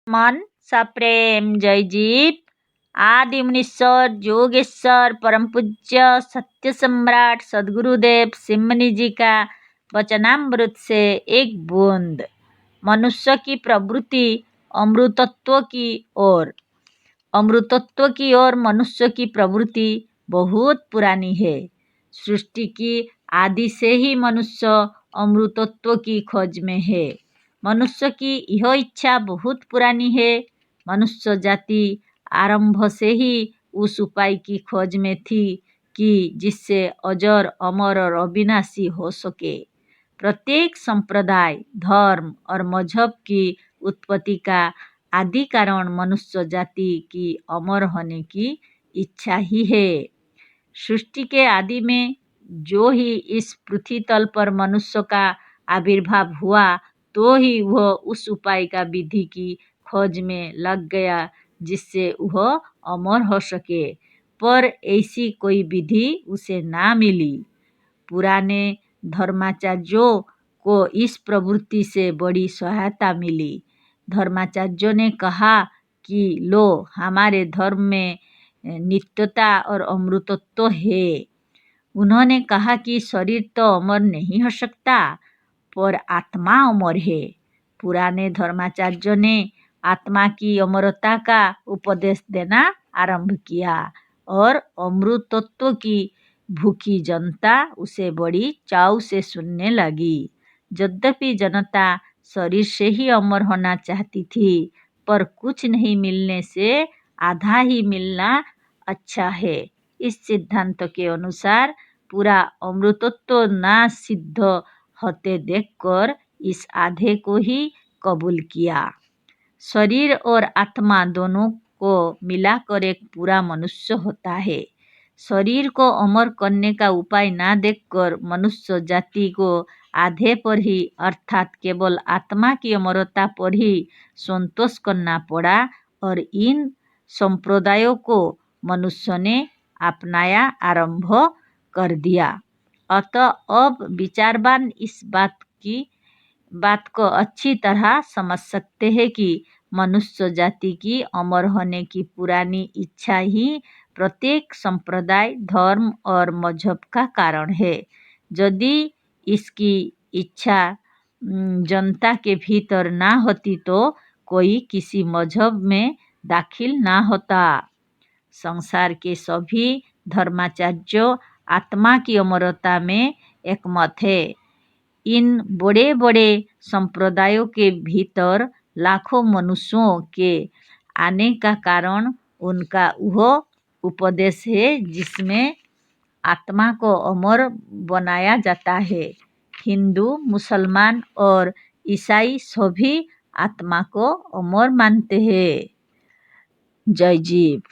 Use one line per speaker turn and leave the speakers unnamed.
मन सा प्रेम जय जीव। आदि मुनीश्वर योगेश्वर परम पूज्य सत्य सम्राट सदगुरुदेव सिमनी जी का वचनामृत से एक बूंद। मनुष्य की प्रवृत्ति अमृतत्व की ओर। अमृतत्व की ओर मनुष्य की प्रवृत्ति बहुत पुरानी है। सृष्टि की आदि से ही मनुष्य अमृतत्व की खोज में है। मनुष्य की यह इच्छा बहुत पुरानी है। मनुष्य जाति आरंभ से ही उस उपाय की खोज में थी कि जिससे अजर अमर और अविनाशी हो सके। प्रत्येक संप्रदाय धर्म और मजहब की उत्पत्ति का आदि कारण मनुष्य जाति की अमर होने की इच्छा ही है। सृष्टि के आदि में जो ही इस पृथ्वी तल पर मनुष्य का आविर्भाव हुआ तो ही वह उस उपाय का विधि की खोज में लग गया जिससे वह अमर हो सके, पर ऐसी कोई विधि उसे ना मिली। पुराने धर्माचार्यों को इस प्रवृत्ति से बड़ी सहायता मिली। धर्माचार्यों ने कहा कि लो, हमारे धर्म में नित्यता और अमृतत्व है। उन्होंने कहा कि शरीर तो अमर नहीं हो सकता, पर आत्मा अमर है। पुराने धर्माचार्यों ने आत्मा की अमरता का उपदेश देना आरंभ किया और अमृतत्व की भूखी जनता उसे बड़ी चाव से सुनने लगी। यद्यपि जनता शरीर से ही अमर होना चाहती थी, पर कुछ नहीं मिलने से आधा ही मिलना अच्छा है। इस सिद्धांत के अनुसार पूरा अमृतत्व ना सिद्ध होते देखकर इस आधे को ही कबूल किया। शरीर और आत्मा दोनों को मिलाकर एक पूरा मनुष्य होता है। शरीर को अमर करने का उपाय ना देखकर मनुष्य जाति को आधे पर ही अर्थात केवल आत्मा की अमरता पर ही संतोष करना पड़ा और इन संप्रदायों को मनुष्य ने अपनाया आरंभ कर दिया। अतः अब विचारवान इस बात को अच्छी तरह समझ सकते हैं कि मनुष्य जाति की अमर होने की पुरानी इच्छा ही प्रत्येक संप्रदाय धर्म और मजहब का कारण है। यदि इसकी इच्छा जनता के भीतर ना होती तो कोई किसी मजहब में दाखिल ना होता। संसार के सभी धर्माचार्यों आत्मा की अमरता में एकमत है। इन बड़े बड़े संप्रदायों के भीतर लाखों मनुष्यों के आने का कारण उनका वह उपदेश है जिसमें आत्मा को अमर बनाया जाता है। हिंदू, मुसलमान और ईसाई सभी आत्मा को अमर मानते हैं। जय जीव।